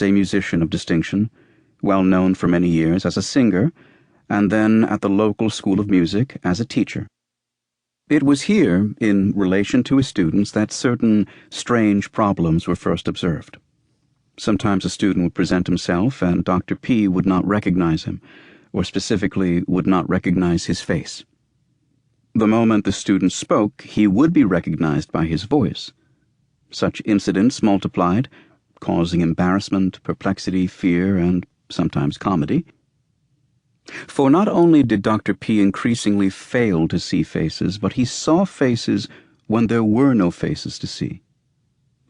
a musician of distinction, well known for many years as a singer, and then at the local school of music as a teacher. It was here, in relation to his students, that certain strange problems were first observed. Sometimes a student would present himself, and Dr. P would not recognize him, or specifically would not recognize his face. The moment the student spoke, he would be recognized by his voice. Such incidents multiplied, causing embarrassment, perplexity, fear, and sometimes comedy. For not only did Dr. P increasingly fail to see faces, but he saw faces when there were no faces to see.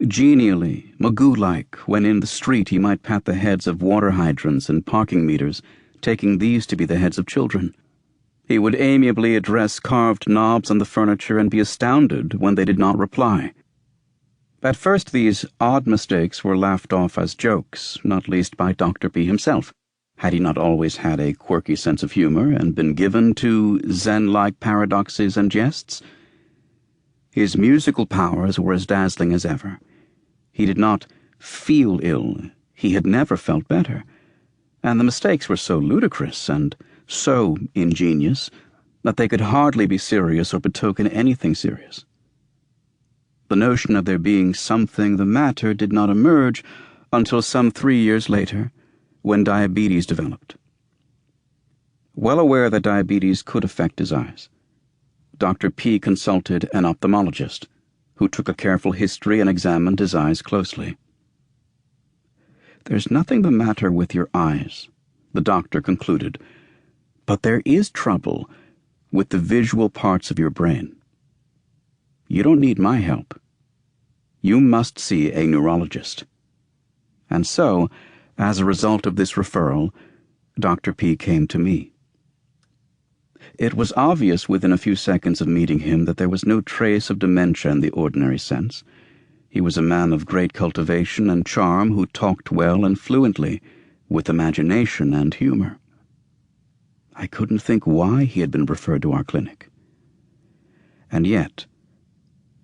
Genially, Magoo-like, when in the street he might pat the heads of water hydrants and parking meters, taking these to be the heads of children. He would amiably address carved knobs on the furniture and be astounded when they did not reply. At first these odd mistakes were laughed off as jokes, not least by Dr. P himself. Had he not always had a quirky sense of humor and been given to Zen-like paradoxes and jests? His musical powers were as dazzling as ever. He did not feel ill. He had never felt better. And the mistakes were so ludicrous and so ingenious that they could hardly be serious or betoken anything serious. The notion of there being something the matter did not emerge until some 3 years later, when diabetes developed. Well aware that diabetes could affect his eyes, Dr. P consulted an ophthalmologist, who took a careful history and examined his eyes closely. "There's nothing the matter with your eyes," the doctor concluded, "but there is trouble with the visual parts of your brain. You don't need my help. You must see a neurologist." And so, as a result of this referral, Dr. P came to me. It was obvious within a few seconds of meeting him that there was no trace of dementia in the ordinary sense. He was a man of great cultivation and charm who talked well and fluently, with imagination and humor. I couldn't think why he had been referred to our clinic. And yet,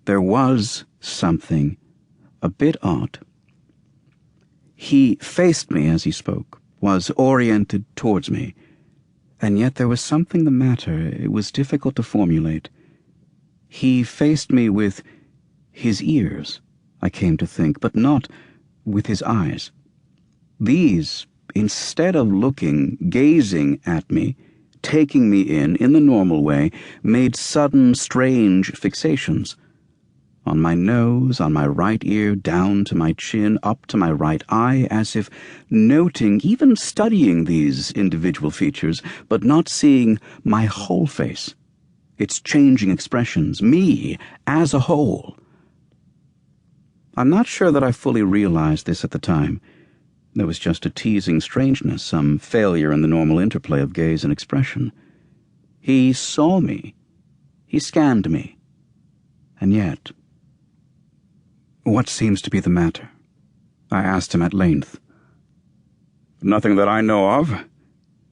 there was something a bit odd. He faced me as he spoke, was oriented towards me, and yet there was something the matter. It was difficult to formulate. He faced me with his ears, I came to think, but not with his eyes. These, instead of looking, gazing at me, taking me in the normal way, made sudden, strange fixations. On my nose, on my right ear, down to my chin, up to my right eye, as if noting, even studying these individual features, but not seeing my whole face, its changing expressions, me as a whole. I'm not sure that I fully realized this at the time. There was just a teasing strangeness, some failure in the normal interplay of gaze and expression. He saw me. He scanned me. And yet, "What seems to be the matter?" I asked him at length. "Nothing that I know of,"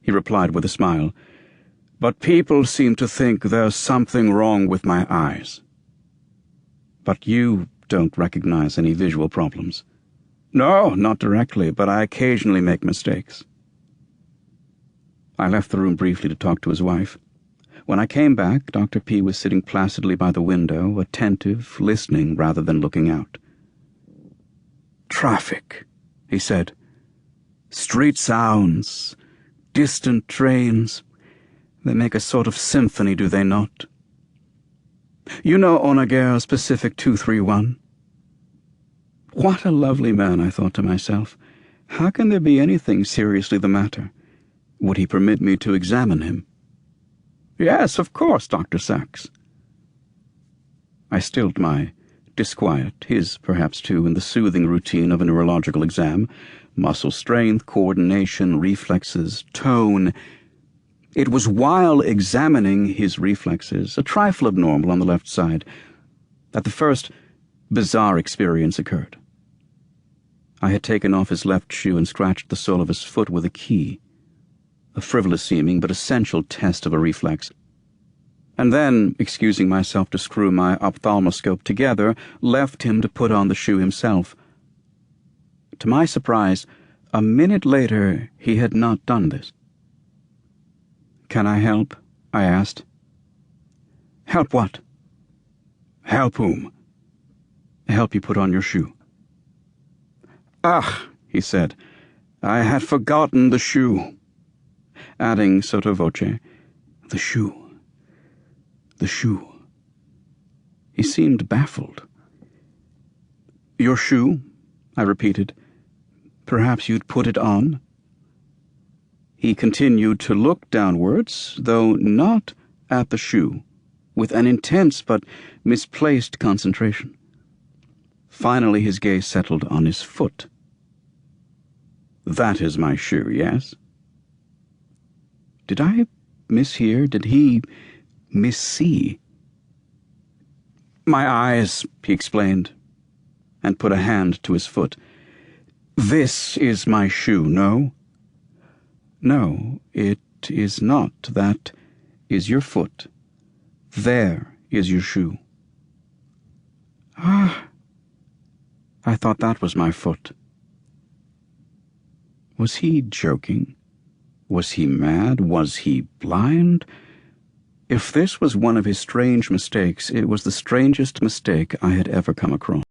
he replied with a smile, "but people seem to think there's something wrong with my eyes." "But you don't recognize any visual problems?" "No, not directly, but I occasionally make mistakes." I left the room briefly to talk to his wife. When I came back, Dr. P was sitting placidly by the window, attentive, listening rather than looking out. "Traffic," he said. "Street sounds, distant trains. They make a sort of symphony, do they not? You know Onager's Pacific 231? What a lovely man, I thought to myself. How can there be anything seriously the matter? Would he permit me to examine him? Yes, of course, Dr. Sachs. I stilled my disquiet, his perhaps too, in the soothing routine of a neurological exam. Muscle strength, coordination, reflexes, tone. It was while examining his reflexes, a trifle abnormal on the left side, that the first bizarre experience occurred. I had taken off his left shoe and scratched the sole of his foot with a key, a frivolous-seeming but essential test of a reflex, and then, excusing myself to screw my ophthalmoscope together, left him to put on the shoe himself. To my surprise, A minute later, he had not done this. "Can I help?" I asked. "Help what?" "Help whom?" "Help you put on your shoe." "Ah," he said, "I had forgotten the shoe," adding sotto voce, "The shoe. The shoe." He seemed baffled. "Your shoe?" I repeated. "Perhaps you'd put it on?" He continued to look downwards, though not at the shoe, with an intense but misplaced concentration. Finally his gaze settled on his foot. "That is my shoe, yes?" Did I mishear? Did he missee? "My eyes," he explained, and put a hand to his foot. "This is my shoe, no?" "No, it is not. That is your foot. There is your shoe." "Ah, I thought that was my foot." Was he joking? Was he mad? Was he blind? If this was one of his strange mistakes, it was the strangest mistake I had ever come across.